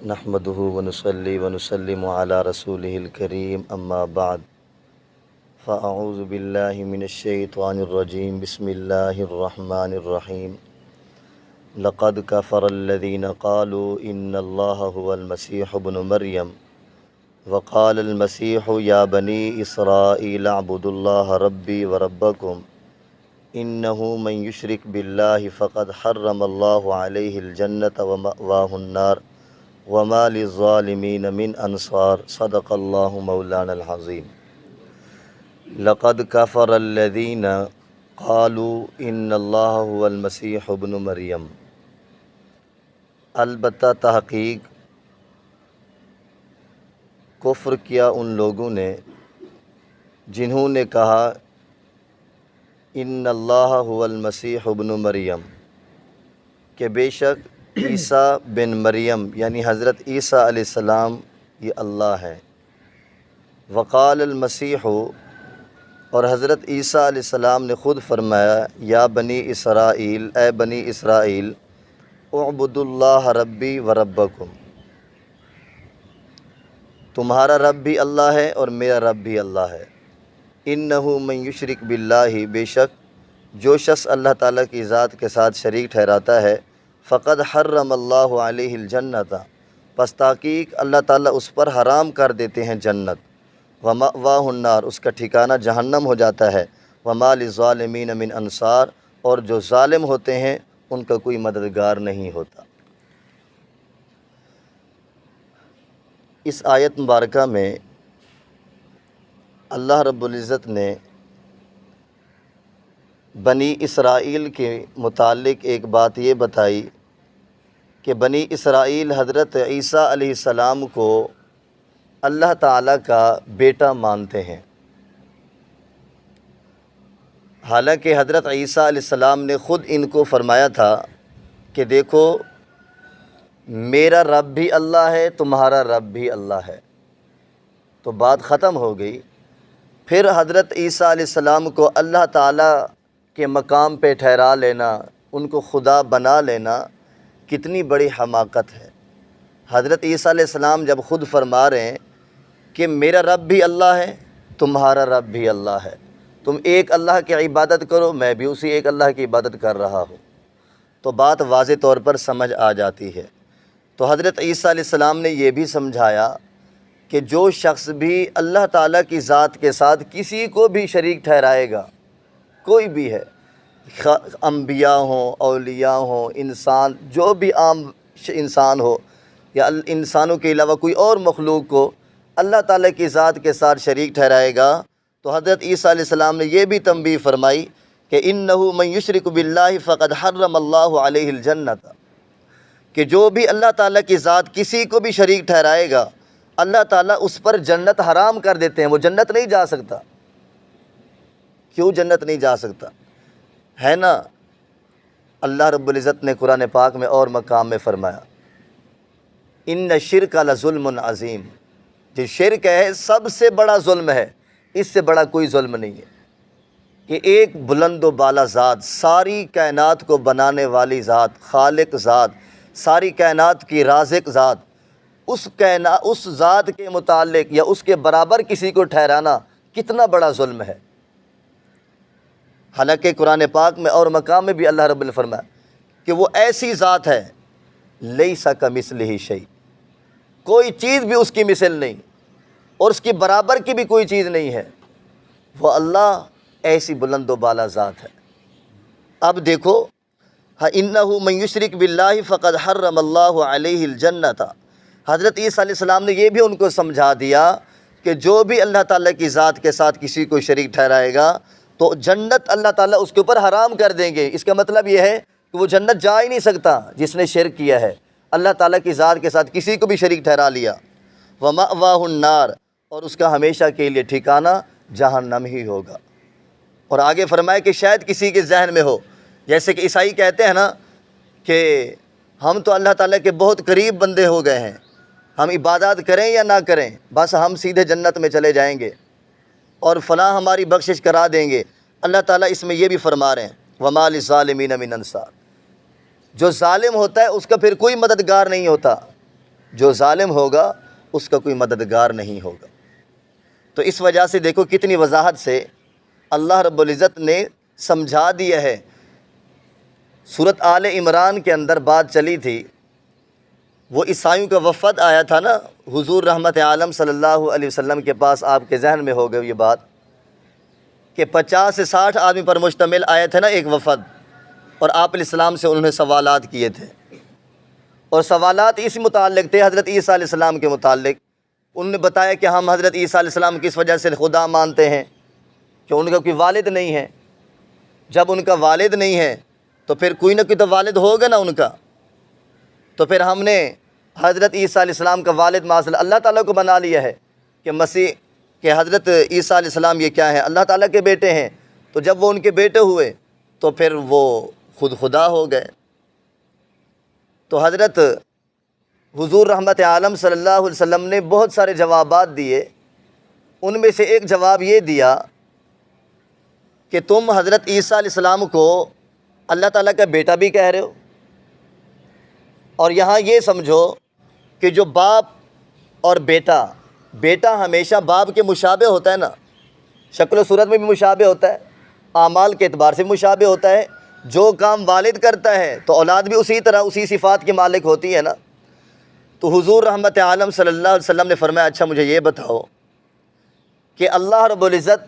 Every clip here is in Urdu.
نحمده ونصلي ونسلم على رسوله الكريم اما بعد فاعوذ باللہ من الشیطان الرجیم بسم اللہ الرحمن الرحیم لقد كفر الذين قالوا ان الله هو المسيح ابن مريم وقال المسيح يا بني اسرائيل اعبدوا الله ربي وربكم انه من يشرك بالله فقد حرم الله عليه الجنة ومأواه النار وما للظالمین من انصار صدق اللہ مولانا العظیم۔ لقد کفر الذین قالوا ان اللہ هو المسیح ابن مریم، البتہ تحقیق کفر کیا ان لوگوں نے جنہوں نے کہا ان اللہ هو المسیح ابن مریم، کہ بے شک عیسیٰ بن مریم یعنی حضرت عیسیٰ علیہ السلام یہ اللہ ہے۔ وقال المسیح، اور حضرت عیسیٰ علیہ السلام نے خود فرمایا یا بنی اسرائیل، اے بنی اسرائیل، اعبدوا اللہ ربی و ربکم، تمہارا رب بھی اللہ ہے اور میرا رب بھی اللہ ہے۔ انہ من یشرک باللہ، بے شک جو شخص اللہ تعالیٰ کی ذات کے ساتھ شریک ٹھہراتا ہے، فقد حرم اللہ علیہ الجنت، پس تحقیق اللہ تعالیٰ اس پر حرام کر دیتے ہیں جنت، ومأواہ النار، اس کا ٹھکانہ جہنم ہو جاتا ہے، وما للظالمین من انصار، اور جو ظالم ہوتے ہیں ان کا کوئی مددگار نہیں ہوتا۔ اس آیت مبارکہ میں اللہ رب العزت نے بنی اسرائیل کے متعلق ایک بات یہ بتائی کہ بنی اسرائیل حضرت عیسیٰ علیہ السلام کو اللہ تعالیٰ کا بیٹا مانتے ہیں، حالانکہ حضرت عیسیٰ علیہ السلام نے خود ان کو فرمایا تھا کہ دیکھو میرا رب بھی اللہ ہے، تمہارا رب بھی اللہ ہے، تو بات ختم ہو گئی۔ پھر حضرت عیسیٰ علیہ السلام کو اللہ تعالیٰ کے مقام پہ ٹھہرا لینا، ان کو خدا بنا لینا کتنی بڑی حماقت ہے۔ حضرت عیسیٰ علیہ السلام جب خود فرما رہے ہیں کہ میرا رب بھی اللہ ہے، تمہارا رب بھی اللہ ہے، تم ایک اللہ کی عبادت کرو، میں بھی اسی ایک اللہ کی عبادت کر رہا ہوں، تو بات واضح طور پر سمجھ آ جاتی ہے۔ تو حضرت عیسیٰ علیہ السلام نے یہ بھی سمجھایا کہ جو شخص بھی اللہ تعالیٰ کی ذات کے ساتھ کسی کو بھی شریک ٹھہرائے گا، کوئی بھی ہے، انبیاء ہوں، اولیاء ہوں، انسان جو بھی عام انسان ہو یا انسانوں کے علاوہ کوئی اور مخلوق کو اللہ تعالیٰ کی ذات کے ساتھ شریک ٹھہرائے گا، تو حضرت عیسیٰ علیہ السلام نے یہ بھی تنبیہ فرمائی کہ انہ من یشرک باللہ فقد حرم اللہ علیہ الجنت، کہ جو بھی اللہ تعالیٰ کی ذات کسی کو بھی شریک ٹھہرائے گا اللہ تعالیٰ اس پر جنت حرام کر دیتے ہیں، وہ جنت نہیں جا سکتا۔ کیوں جنت نہیں جا سکتا ہے نا؟ اللہ رب العزت نے قرآن پاک میں اور مقام میں فرمایا ان الشرک لظلم عظیم، جو شرک ہے سب سے بڑا ظلم ہے، اس سے بڑا کوئی ظلم نہیں ہے کہ ایک بلند و بالا ذات، ساری کائنات کو بنانے والی ذات، خالق ذات، ساری کائنات کی رازق ذات، اس ذات کے متعلق یا اس کے برابر کسی کو ٹھہرانا کتنا بڑا ظلم ہے۔ حالانکہ قرآن پاک میں اور مقام میں بھی اللہ رب نے فرمایا کہ وہ ایسی ذات ہے لیس کمثلہ شیء، کوئی چیز بھی اس کی مثل نہیں اور اس کی برابر کی بھی کوئی چیز نہیں ہے، وہ اللہ ایسی بلند و بالا ذات ہے۔ اب دیکھو انہ من یشرک باللہ فقد حرم اللہ علیہ الجنت، حضرت عیسیٰ علیہ السلام نے یہ بھی ان کو سمجھا دیا کہ جو بھی اللہ تعالیٰ کی ذات کے ساتھ کسی کو شریک ٹھہرائے گا تو جنت اللہ تعالیٰ اس کے اوپر حرام کر دیں گے۔ اس کا مطلب یہ ہے کہ وہ جنت جا ہی نہیں سکتا جس نے شرک کیا ہے، اللہ تعالیٰ کی ذات کے ساتھ کسی کو بھی شریک ٹھہرا لیا۔ ومأواہ النار، اور اس کا ہمیشہ کے لیے ٹھکانہ جہنم ہی ہوگا۔ اور آگے فرمائے کہ شاید کسی کے ذہن میں ہو، جیسے کہ عیسائی کہتے ہیں نا کہ ہم تو اللہ تعالیٰ کے بہت قریب بندے ہو گئے ہیں، ہم عبادات کریں یا نہ کریں بس ہم سیدھے جنت میں چلے جائیں گے اور فلاں ہماری بخشش کرا دیں گے۔ اللہ تعالیٰ اس میں یہ بھی فرما رہے ہیں وَمَا لِلظَّالِمِينَ مِنْ أَنصَارٍ، جو ظالم ہوتا ہے اس کا پھر کوئی مددگار نہیں ہوتا۔ جو ظالم ہوگا اس کا کوئی مددگار نہیں ہوگا۔ تو اس وجہ سے دیکھو کتنی وضاحت سے اللہ رب العزت نے سمجھا دیا ہے۔ سورۃ آل عمران کے اندر بات چلی تھی، وہ عیسائیوں کا وفد آیا تھا نا حضور رحمت عالم صلی اللہ علیہ وسلم کے پاس، آپ کے ذہن میں ہو گئی یہ بات کہ 50 سے 60 آدمی پر مشتمل آئے تھے نا ایک وفد، اور آپ علیہ السلام سے انہوں نے سوالات کیے تھے، اور سوالات اس متعلق تھے حضرت عیسیٰ علیہ السلام کے متعلق۔ انہوں نے بتایا کہ ہم حضرت عیسیٰ علیہ السلام کی اس وجہ سے خدا مانتے ہیں کہ ان کا کوئی والد نہیں ہے۔ جب ان کا والد نہیں ہے تو پھر کوئی نہ کوئی تو والد ہوگا نا ان کا، تو پھر ہم نے حضرت عیسیٰ علیہ السلام کا والد معاذ اللہ تعالیٰ کو بنا لیا ہے کہ مسیح کہ حضرت عیسیٰ علیہ السلام یہ کیا ہیں، اللہ تعالیٰ کے بیٹے ہیں۔ تو جب وہ ان کے بیٹے ہوئے تو پھر وہ خود خدا ہو گئے۔ تو حضرت حضور رحمت عالم صلی اللہ علیہ وسلم نے بہت سارے جوابات دیے، ان میں سے ایک جواب یہ دیا کہ تم حضرت عیسیٰ علیہ السلام کو اللہ تعالیٰ کا بیٹا بھی کہہ رہے ہو، اور یہاں یہ سمجھو کہ جو باپ اور بیٹا ہمیشہ باپ کے مشابہ ہوتا ہے نا، شکل و صورت میں بھی مشابہ ہوتا ہے، اعمال کے اعتبار سے مشابہ ہوتا ہے۔ جو کام والد کرتا ہے تو اولاد بھی اسی طرح اسی صفات کے مالک ہوتی ہے نا۔ تو حضور رحمت عالم صلی اللہ علیہ وسلم نے فرمایا اچھا مجھے یہ بتاؤ کہ اللہ رب العزت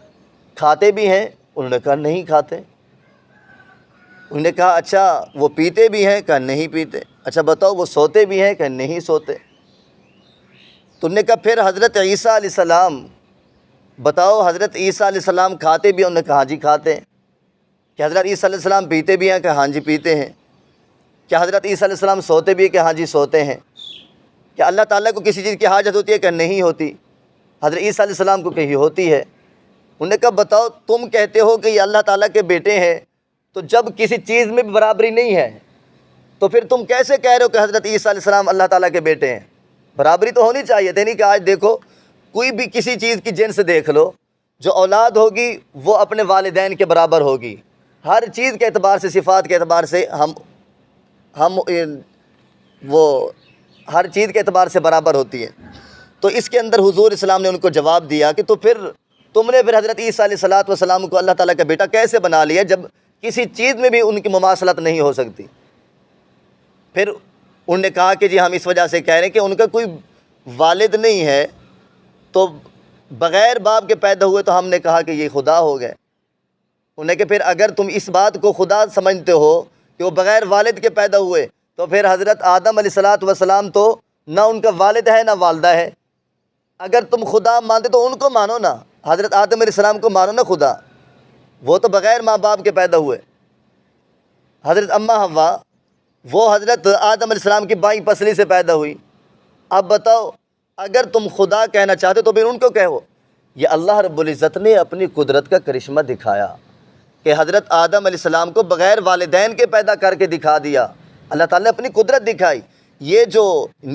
کھاتے بھی ہیں؟ انہوں نے کہا نہیں کھاتے۔ انہوں نے کہا اچھا وہ پیتے بھی ہیں؟ کہا نہیں پیتے۔ اچھا بتاؤ وہ سوتے بھی ہیں؟ کہا نہیں سوتے۔ تو انہوں نے کہا پھر حضرت عیسیٰ علیہ السلام بتاؤ، حضرت عیسیٰ علیہ السلام کھاتے بھی ہیں؟ انہوں نے کہا ہاں جی کھاتے ہیں۔ کہ حضرت عیسیٰ علیہ السلام پیتے بھی ہیں؟ کہ ہاں جی پیتے ہیں۔ کیا حضرت عیسیٰ علیہ السلام سوتے بھی ہیں؟ کہ ہاں جی سوتے ہیں۔ کیا اللہ تعالیٰ کو کسی چیز کی حاجت ہوتی ہے؟ کہ نہیں ہوتی۔ حضرت عیسیٰ علیہ السلام کو کہیں ہوتی ہے۔ انہوں نے کہا بتاؤ تم کہتے ہو کہ یہ اللہ تعالیٰ کے بیٹے ہیں، تو جب کسی چیز میں بھی برابری نہیں ہے تو پھر تم کیسے کہہ رہے ہو کہ حضرت عیسیٰ علیہ السلام اللہ تعالیٰ کے بیٹے ہیں؟ برابری تو ہونی چاہیے تھی نہیں کہ آج دیکھو کوئی بھی کسی چیز کی جنس دیکھ لو، جو اولاد ہوگی وہ اپنے والدین کے برابر ہوگی، ہر چیز کے اعتبار سے، صفات کے اعتبار سے ہم وہ ہر چیز کے اعتبار سے برابر ہوتی ہے۔ تو اس کے اندر حضور اسلام نے ان کو جواب دیا کہ تو پھر تم نے پھر حضرت عیسیٰ علیہ السلام کو اللہ تعالیٰ کا بیٹا کیسے بنا لیا جب کسی چیز میں بھی ان کی مماثلت نہیں ہو سکتی؟ پھر انہوں نے کہا کہ جی ہم اس وجہ سے کہہ رہے ہیں کہ ان کا کوئی والد نہیں ہے، تو بغیر باپ کے پیدا ہوئے تو ہم نے کہا کہ یہ خدا ہو گئے۔ انہیں کہ پھر اگر تم اس بات کو خدا سمجھتے ہو کہ وہ بغیر والد کے پیدا ہوئے تو پھر حضرت آدم علیہ السلام تو نہ ان کا والد ہے نہ والدہ ہے۔ اگر تم خدا مانتے تو ان کو مانو نا، حضرت آدم علیہ السلام کو مانو نا خدا، وہ تو بغیر ماں باپ کے پیدا ہوئے۔ حضرت اماں حوا وہ حضرت آدم علیہ السلام کی بائیں پسلی سے پیدا ہوئی۔ اب بتاؤ اگر تم خدا کہنا چاہتے تو پھر ان کو کہو۔ یہ اللہ رب العزت نے اپنی قدرت کا کرشمہ دکھایا کہ حضرت آدم علیہ السلام کو بغیر والدین کے پیدا کر کے دکھا دیا۔ اللہ تعالیٰ نے اپنی قدرت دکھائی۔ یہ جو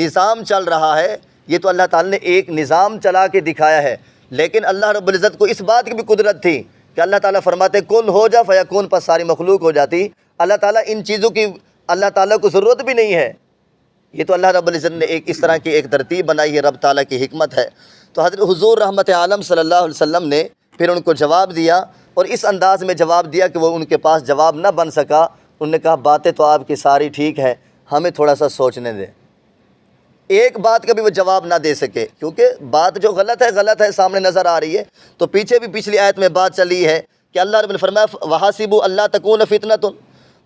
نظام چل رہا ہے یہ تو اللہ تعالیٰ نے ایک نظام چلا کے دکھایا ہے، لیکن اللہ رب العزت کو اس بات کی بھی قدرت تھی کہ اللہ تعالیٰ فرماتے کن ہو جا فیکون، پر ساری مخلوق ہو جاتی۔ اللہ تعالیٰ ان چیزوں کی اللہ تعالیٰ کو ضرورت بھی نہیں ہے، یہ تو اللہ رب العزت نے ایک اس طرح کی ایک ترتیب بنائی ہے، رب تعالیٰ کی حکمت ہے۔ تو حضرت حضور رحمت عالم صلی اللہ علیہ وسلم نے پھر ان کو جواب دیا، اور اس انداز میں جواب دیا کہ وہ ان کے پاس جواب نہ بن سکا۔ انہوں نے کہا باتیں تو آپ کی ساری ٹھیک ہیں، ہمیں تھوڑا سا سوچنے دیں۔ ایک بات کا بھی وہ جواب نہ دے سکے، کیونکہ بات جو غلط ہے سامنے نظر آ رہی ہے۔ تو پیچھے بھی پچھلی آیت میں بات چلی ہے کہ اللہ رب نے فرمایا وَحَاسِبُوا أَلَّا تَكُونَ فِتْنَةٌ،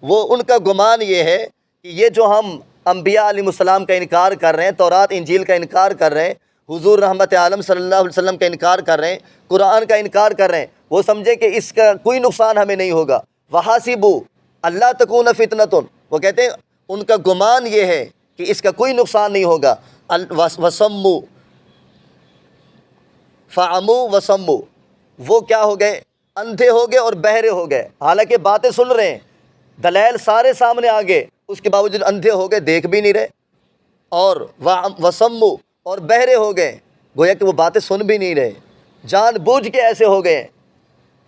وہ ان کا گمان یہ ہے کہ یہ جو ہم انبیاء علیہ السلام کا انکار کر رہے ہیں، تورات انجیل کا انکار کر رہے ہیں، حضور رحمت عالم صلی اللہ علیہ وسلم کا انکار کر رہے ہیں، قرآن کا انکار کر رہے ہیں، وہ سمجھے کہ اس کا کوئی نقصان ہمیں نہیں ہوگا۔ وَحَاسِبُوا أَلَّا تَكُونَ فِتْنَةٌ، وہ کہتے ہیں ان کا گمان یہ ہے کہ اس کا کوئی نقصان نہیں ہوگا۔ وَسَمُّوا فَعَمُوا وَسَمُّوا، وہ کیا ہو گئے؟ اندھے ہو گئے اور بہرے ہو گئے، حالانکہ باتیں سن رہے ہیں، دلائل سارے سامنے آ گئے، اس کے باوجود اندھے ہو گئے، دیکھ بھی نہیں رہے، اور وَسَمُّوا اور بہرے ہو گئے، گویا کہ وہ باتیں سن بھی نہیں رہے، جان بوجھ کے ایسے ہو گئے۔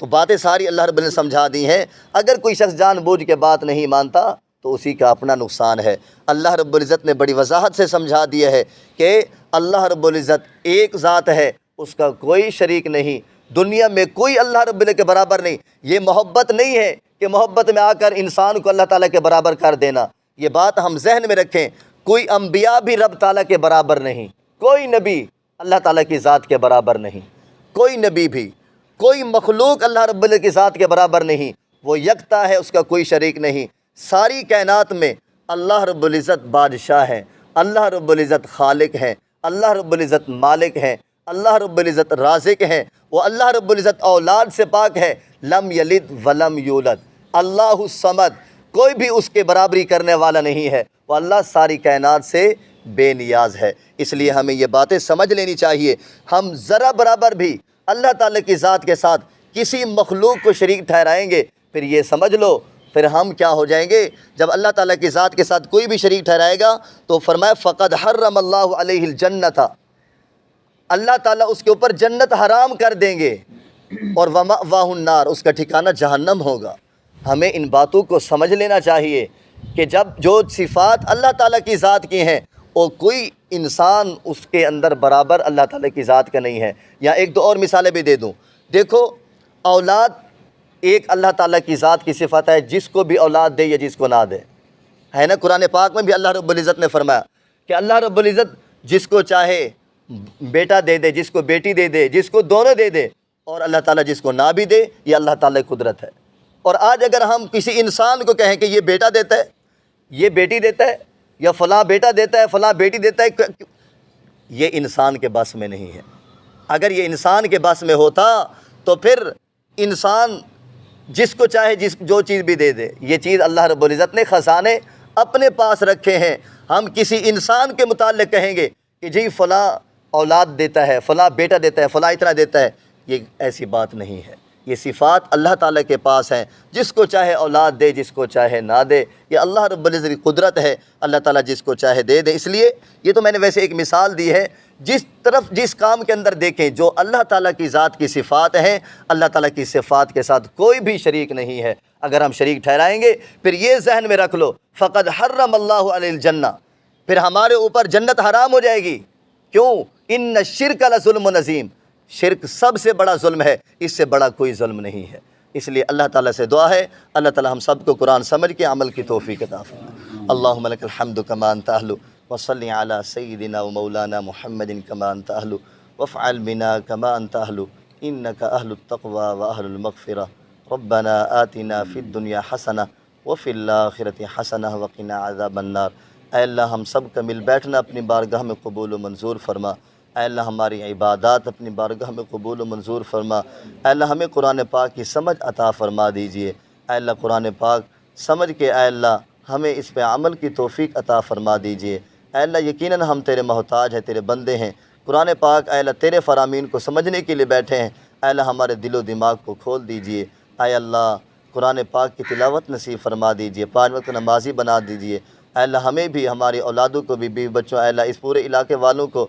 تو باتیں ساری اللہ رب نے سمجھا دی ہیں۔ اگر کوئی شخص جان بوجھ کے بات نہیں مانتا تو اسی کا اپنا نقصان ہے۔ اللہ رب العزت نے بڑی وضاحت سے سمجھا دیا ہے کہ اللہ رب العزت ایک ذات ہے، اس کا کوئی شریک نہیں، دنیا میں کوئی اللہ رب العزت کے برابر نہیں۔ یہ محبت نہیں ہے کہ محبت میں آ کر انسان کو اللہ تعالیٰ کے برابر کر دینا، یہ بات ہم ذہن میں رکھیں۔ کوئی انبیاء بھی رب تعالیٰ کے برابر نہیں، کوئی نبی اللہ تعالیٰ کی ذات کے برابر نہیں، کوئی نبی بھی، کوئی مخلوق اللہ رب العزت کی ذات کے برابر نہیں۔ وہ یکتا ہے، اس کا کوئی شریک نہیں۔ ساری کائنات میں اللہ رب العزت بادشاہ ہے، اللہ رب العزت خالق ہے، اللہ رب العزت مالک ہے، اللہ رب العزت رازق ہے، وہ اللہ رب العزت اولاد سے پاک ہے۔ لم یلد ولم یولد، اللہ الصمد، کوئی بھی اس کے برابری کرنے والا نہیں ہے، وہ اللہ ساری کائنات سے بے نیاز ہے۔ اس لیے ہمیں یہ باتیں سمجھ لینی چاہیے۔ ہم ذرا برابر بھی اللہ تعالیٰ کی ذات کے ساتھ کسی مخلوق کو شریک ٹھہرائیں گے، پھر یہ سمجھ لو پھر ہم کیا ہو جائیں گے۔ جب اللہ تعالیٰ کی ذات کے ساتھ کوئی بھی شریک ٹھہرائے گا تو فرمایا فقد حرم اللہ علیہ الجنت، اللہ تعالیٰ اس کے اوپر جنت حرام کر دیں گے، اور ومأواہ النار، اس کا ٹھکانہ جہنم ہوگا۔ ہمیں ان باتوں کو سمجھ لینا چاہیے کہ جب جو صفات اللہ تعالیٰ کی ذات کی ہیں، اور کوئی انسان اس کے اندر برابر اللہ تعالیٰ کی ذات کا نہیں ہے۔ یا ایک دو اور مثالیں بھی دے دوں۔ دیکھو، اولاد ایک اللہ تعالیٰ کی ذات کی صفت ہے، جس کو بھی اولاد دے یا جس کو نہ دے، ہے نا۔ قرآن پاک میں بھی اللہ رب العزت نے فرمایا کہ اللہ رب العزت جس کو چاہے بیٹا دے دے، جس کو بیٹی دے دے، جس کو دونوں دے دے، اور اللہ تعالیٰ جس کو نہ بھی دے، یہ اللہ تعالیٰ کی قدرت ہے۔ اور آج اگر ہم کسی انسان کو کہیں کہ یہ بیٹا دیتا ہے، یہ بیٹی دیتا ہے، یا فلاں بیٹا دیتا ہے، فلاں بیٹی دیتا ہے، یہ انسان کے بس میں نہیں ہے۔ اگر یہ انسان کے بس میں ہوتا تو پھر انسان جس کو چاہے جو چیز بھی دے دے۔ یہ چیز اللہ رب العزت نے خزانے اپنے پاس رکھے ہیں۔ ہم کسی انسان کے متعلق کہیں گے کہ جی فلاں اولاد دیتا ہے، فلاں بیٹا دیتا ہے، فلاں اتنا دیتا ہے، یہ ایسی بات نہیں ہے۔ یہ صفات اللہ تعالیٰ کے پاس ہیں، جس کو چاہے اولاد دے، جس کو چاہے نہ دے، یہ اللہ رب العزت کی قدرت ہے۔ اللہ تعالیٰ جس کو چاہے دے دے۔ اس لیے یہ تو میں نے ویسے ایک مثال دی ہے، جس کام کے اندر دیکھیں جو اللہ تعالیٰ کی ذات کی صفات ہیں، اللہ تعالیٰ کی صفات کے ساتھ کوئی بھی شریک نہیں ہے۔ اگر ہم شریک ٹھہرائیں گے، پھر یہ ذہن میں رکھ لو فقد حرم اللہ علیہ الجنہ، پھر ہمارے اوپر جنت حرام ہو جائے گی۔ کیوں؟ ان الشرک لظلم عظیم، شرک سب سے بڑا ظلم ہے، اس سے بڑا کوئی ظلم نہیں ہے۔ اس لیے اللہ تعالیٰ سے دعا ہے، اللہ تعالیٰ ہم سب کو قرآن سمجھ کے عمل کی توفیق عطا فرمائے۔ اللہم لک الحمد کما انت اہل، وصلی علی سیدنا و مولانا محمد کما انت اہل، وافعل بنا کما انت اہل، انک اہل التقوی و اہل المغفرہ۔ ربنا آتنا فی الدنیا حسنہ وفی الآخرۃ حسنہ وقنا عذاب النار۔ اے اللہ ہم سب کا مل بیٹھنا اپنی بارگاہ میں قبول و منظور فرما۔ اے اللہ ہماری عبادات اپنی بارگاہ میں قبول و منظور فرما۔ اے اللہ ہمیں قرآن پاک کی سمجھ عطا فرما دیجئے۔ اے اللہ قرآن پاک سمجھ کے اے اللہ ہمیں اس پہ عمل کی توفیق عطا فرما دیجئے۔ اے اللہ یقیناً ہم تیرے محتاج ہیں، تیرے بندے ہیں۔ قرآن پاک اے اللہ تیرے فرامین کو سمجھنے کے لیے بیٹھے ہیں۔ اے اللہ ہمارے دل و دماغ کو کھول دیجئے۔ اے اللہ قرآن پاک کی تلاوت نصیب فرما دیجئے، 5 وقت نمازی بنا دیجئے۔ اے اللہ ہمیں بھی، ہماری اولادوں کو بھی، بیوی بچوں، اے اللہ اس پورے علاقے والوں کو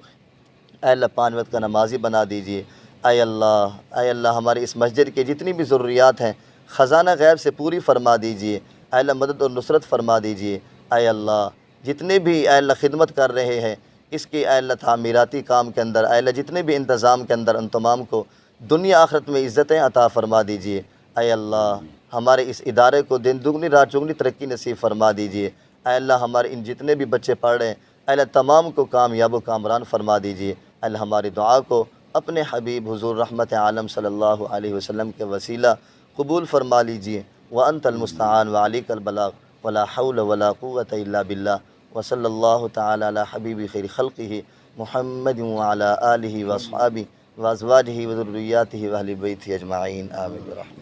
اے اللہ 5 وقت کا نمازی بنا دیجئے۔ اے اللہ ہماری اس مسجد کے جتنی بھی ضروریات ہیں خزانہ غیب سے پوری فرما دیجئے۔ اے اللہ مدد اور نصرت فرما دیجئے۔ اے اللہ جتنے بھی اے اللہ خدمت کر رہے ہیں اس کی اے اللہ تعمیراتی کام کے اندر، اے اللہ جتنے بھی انتظام کے اندر، ان تمام کو دنیا آخرت میں عزتیں عطا فرما دیجئے۔ اے اللہ ہمارے اس ادارے کو دن دگنی رات چگنی ترقی نصیب فرما دیجئے۔ اے اللہ ہمارے ان جتنے بھی بچے پڑھ رہے ہیں اے اللہ تمام کو کامیاب و کامران فرما دیجئے۔ اے اللہ ہماری دعا کو اپنے حبیب حضور رحمت عالم صلی اللہ علیہ وسلم کے وسیلہ قبول فرما لیجئے۔ وانت المستعان وعلیک البلاغ ولا حول ولا قوة الا باللہ، وصلی اللہ تعالی علی حبیب خیر خلقہ محمد وعلی آلہ واصحابہ وازواجہ وذریاتہ واہل بیتہ اجمعین، آمین برحمتہ۔